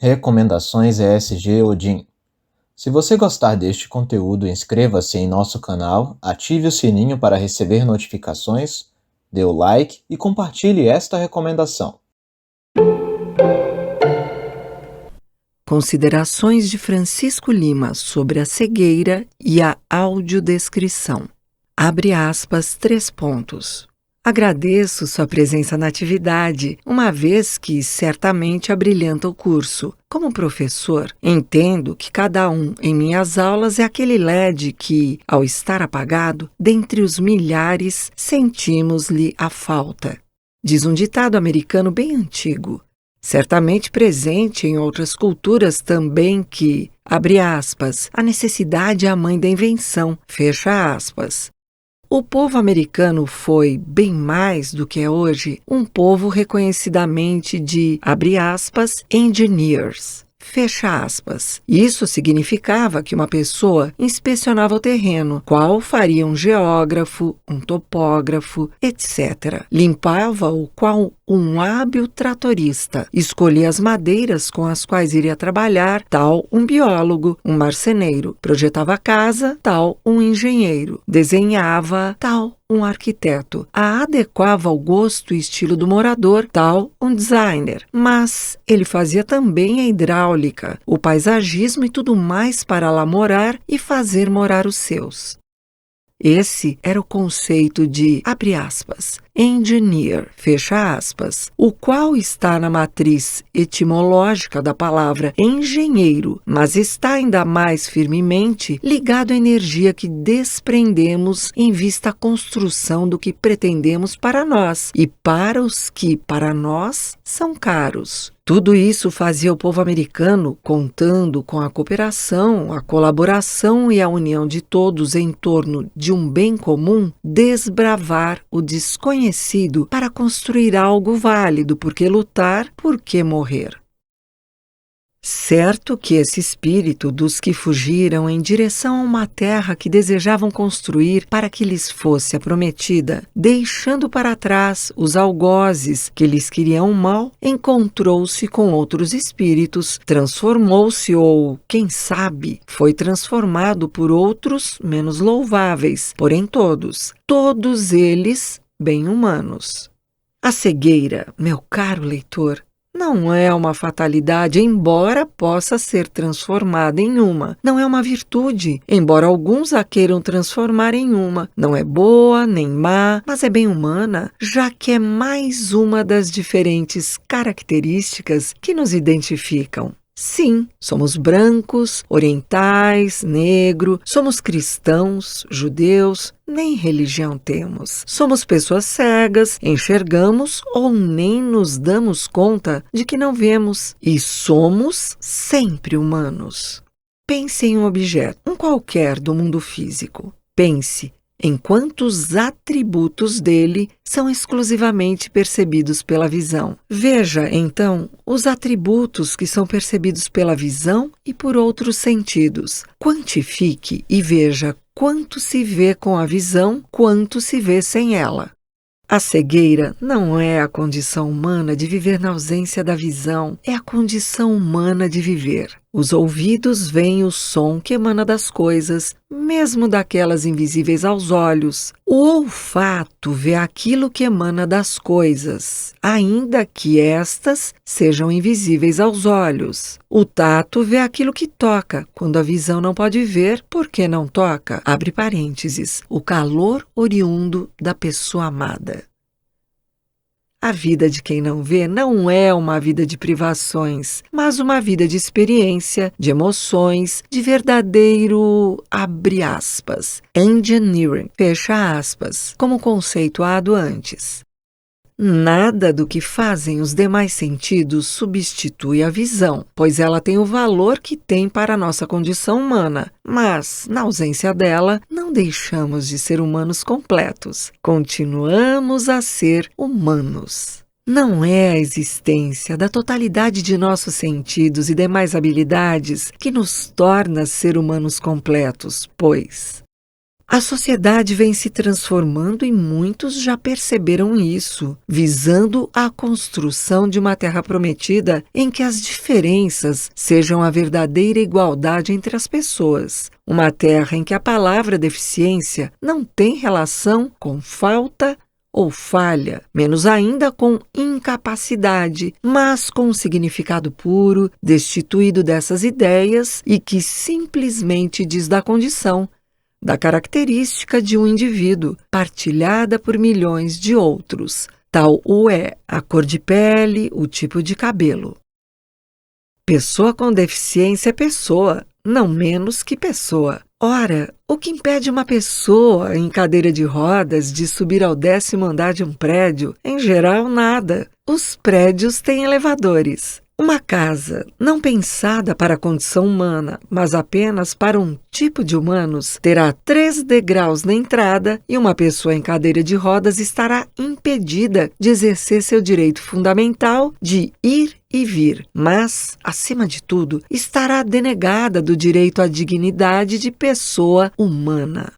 Recomendações ESG Odin. Se você gostar deste conteúdo, inscreva-se em nosso canal, ative o sininho para receber notificações, dê o like e compartilhe esta recomendação. Considerações de Francisco Lima sobre a cegueira e a audiodescrição. Abre aspas, 3 pontos. Agradeço sua presença na atividade, uma vez que certamente abrilhanta o curso. Como professor, entendo que cada um em minhas aulas é aquele LED que, ao estar apagado, dentre os milhares, sentimos-lhe a falta. Diz um ditado americano bem antigo, certamente presente em outras culturas também que, abre aspas, a necessidade é a mãe da invenção, fecha aspas. O povo americano foi, bem mais do que é hoje, um povo reconhecidamente de, abre aspas, engineers, fecha aspas. Isso significava que uma pessoa inspecionava o terreno, qual faria um geógrafo, um topógrafo, etc. Limpava-o qual um hábil tratorista, escolhia as madeiras com as quais iria trabalhar, tal um biólogo, um marceneiro, projetava a casa, tal um engenheiro, desenhava, tal um arquiteto, a adequava ao gosto e estilo do morador, tal um designer. Mas ele fazia também a hidráulica, o paisagismo e tudo mais para lá morar e fazer morar os seus. Esse era o conceito de, abre aspas, engineer, fecha aspas, o qual está na matriz etimológica da palavra engenheiro, mas está ainda mais firmemente ligado à energia que desprendemos em vista à construção do que pretendemos para nós e para os que, para nós, são caros. Tudo isso fazia o povo americano, contando com a cooperação, a colaboração e a união de todos em torno de um bem comum, desbravar o desconhecido para construir algo válido, porque lutar, porque morrer. Certo que esse espírito dos que fugiram em direção a uma terra que desejavam construir para que lhes fosse a prometida, deixando para trás os algozes que lhes queriam mal, encontrou-se com outros espíritos, transformou-se ou, quem sabe, foi transformado por outros menos louváveis, porém todos eles bem humanos. A cegueira, meu caro leitor, não é uma fatalidade, embora possa ser transformada em uma. Não é uma virtude, embora alguns a queiram transformar em uma. Não é boa nem má, mas é bem humana, já que é mais uma das diferentes características que nos identificam. Sim, somos brancos, orientais, negro, somos cristãos, judeus, nem religião temos. Somos pessoas cegas, enxergamos ou nem nos damos conta de que não vemos. E somos sempre humanos. Pense em um objeto, um qualquer do mundo físico. Pense em quantos atributos dele são exclusivamente percebidos pela visão. Veja, então, os atributos que são percebidos pela visão e por outros sentidos. Quantifique e veja quanto se vê com a visão, quanto se vê sem ela. A cegueira não é a condição humana de viver na ausência da visão, é a condição humana de viver. Os ouvidos veem o som que emana das coisas, mesmo daquelas invisíveis aos olhos. O olfato vê aquilo que emana das coisas, ainda que estas sejam invisíveis aos olhos. O tato vê aquilo que toca, quando a visão não pode ver, porque não toca. Abre parênteses, o calor oriundo da pessoa amada. A vida de quem não vê não é uma vida de privações, mas uma vida de experiência, de emoções, de verdadeiro, abre aspas, engineering, fecha aspas, como conceituado antes. Nada do que fazem os demais sentidos substitui a visão, pois ela tem o valor que tem para a nossa condição humana. Mas, na ausência dela, não deixamos de ser humanos completos. Continuamos a ser humanos. Não é a existência da totalidade de nossos sentidos e demais habilidades que nos torna ser humanos completos, pois A sociedade vem se transformando e muitos já perceberam isso, visando a construção de uma terra prometida em que as diferenças sejam a verdadeira igualdade entre as pessoas. Uma terra em que a palavra deficiência não tem relação com falta ou falha, menos ainda com incapacidade, mas com um significado puro, destituído dessas ideias e que simplesmente diz da condição, da característica de um indivíduo, partilhada por milhões de outros. Tal o é a cor de pele, o tipo de cabelo. Pessoa com deficiência é pessoa, não menos que pessoa. Ora, o que impede uma pessoa em cadeira de rodas de subir ao 10º andar de um prédio? Em geral, nada. Os prédios têm elevadores. Uma casa não pensada para a condição humana, mas apenas para um tipo de humanos, terá 3 degraus na entrada e uma pessoa em cadeira de rodas estará impedida de exercer seu direito fundamental de ir e vir, mas, acima de tudo, estará denegada do direito à dignidade de pessoa humana.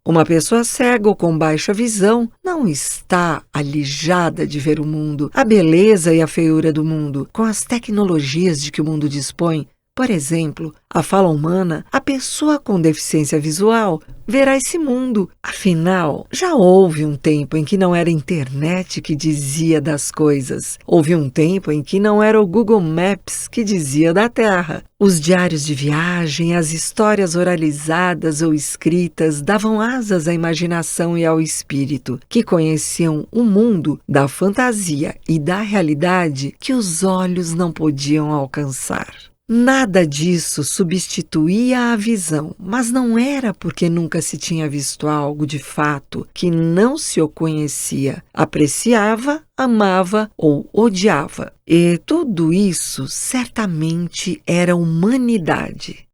Uma pessoa cega ou com baixa visão não está alijada de ver o mundo, a beleza e a feiura do mundo. Com as tecnologias de que o mundo dispõe, por exemplo, a fala humana, a pessoa com deficiência visual verá esse mundo. Afinal, já houve um tempo em que não era a internet que dizia das coisas. Houve um tempo em que não era o Google Maps que dizia da Terra. Os diários de viagem, as histórias oralizadas ou escritas davam asas à imaginação e ao espírito, que conheciam o mundo da fantasia e da realidade que os olhos não podiam alcançar. Nada disso substituía a visão, mas não era porque nunca se tinha visto algo de fato que não se o conhecia, apreciava, amava ou odiava. E tudo isso certamente era humanidade.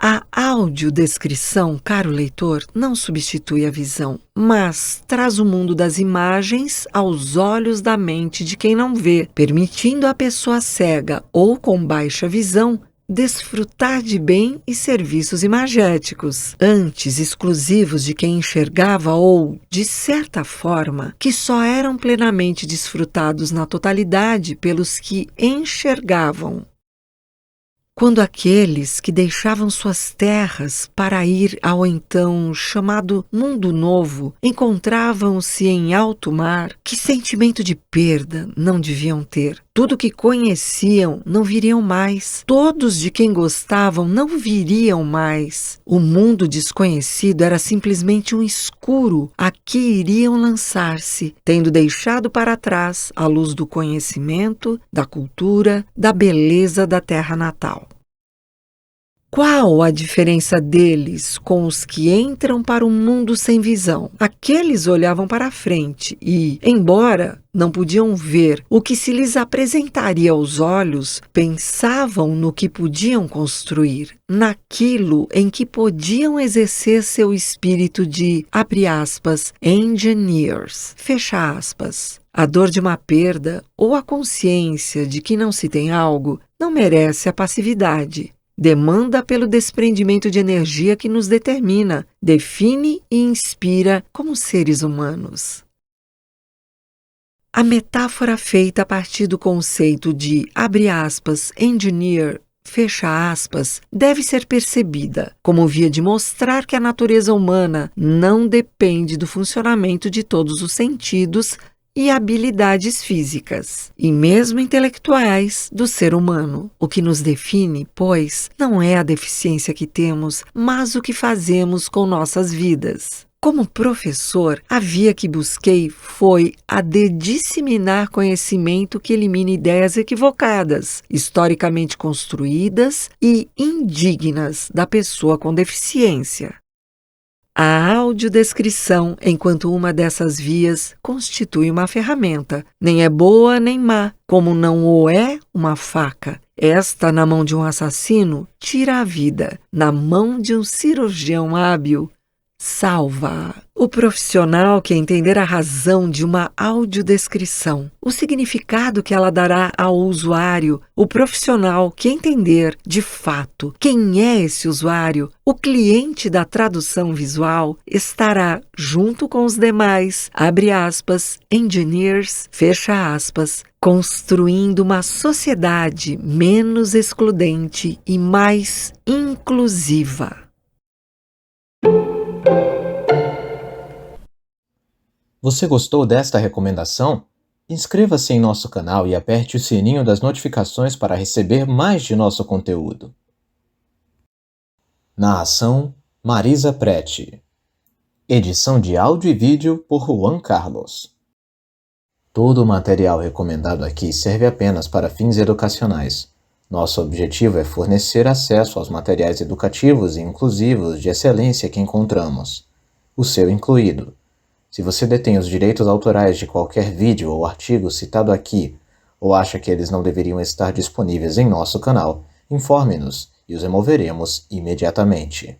A audiodescrição, caro leitor, não substitui a visão, mas traz o mundo das imagens aos olhos da mente de quem não vê, permitindo à pessoa cega ou com baixa visão desfrutar de bem e serviços imagéticos, antes exclusivos de quem enxergava ou, de certa forma, que só eram plenamente desfrutados na totalidade pelos que enxergavam. Quando aqueles que deixavam suas terras para ir ao então chamado Mundo Novo encontravam-se em alto mar, que sentimento de perda não deviam ter? Tudo que conheciam não viriam mais. Todos de quem gostavam não viriam mais. O mundo desconhecido era simplesmente um escuro a que iriam lançar-se, tendo deixado para trás a luz do conhecimento, da cultura, da beleza da terra natal. Qual a diferença deles com os que entram para um mundo sem visão? Aqueles olhavam para a frente e, embora não podiam ver o que se lhes apresentaria aos olhos, pensavam no que podiam construir, naquilo em que podiam exercer seu espírito de, abre aspas, engineers, fecha aspas. A dor de uma perda ou a consciência de que não se tem algo não merece a passividade. Demanda pelo desprendimento de energia que nos determina, define e inspira como seres humanos. A metáfora feita a partir do conceito de, abre aspas, engineer, fecha aspas, deve ser percebida como via de mostrar que a natureza humana não depende do funcionamento de todos os sentidos e habilidades físicas, e mesmo intelectuais, do ser humano. O que nos define, pois, não é a deficiência que temos, mas o que fazemos com nossas vidas. Como professor, a via que busquei foi a de disseminar conhecimento que elimine ideias equivocadas, historicamente construídas e indignas da pessoa com deficiência. A audiodescrição, enquanto uma dessas vias, constitui uma ferramenta. Nem é boa nem má, como não o é uma faca. Esta, na mão de um assassino, tira a vida. Na mão de um cirurgião hábil, salva. O profissional que entender a razão de uma audiodescrição, o significado que ela dará ao usuário, o profissional que entender, de fato, quem é esse usuário, o cliente da tradução visual, estará junto com os demais, abre aspas, engineers, fecha aspas, construindo uma sociedade menos excludente e mais inclusiva. Você gostou desta recomendação? Inscreva-se em nosso canal e aperte o sininho das notificações para receber mais de nosso conteúdo. Narração: Marisa Prete. Edição de áudio e vídeo por Juan Carlos. Todo o material recomendado aqui serve apenas para fins educacionais. Nosso objetivo é fornecer acesso aos materiais educativos e inclusivos de excelência que encontramos, o seu incluído. Se você detém os direitos autorais de qualquer vídeo ou artigo citado aqui, ou acha que eles não deveriam estar disponíveis em nosso canal, informe-nos e os removeremos imediatamente.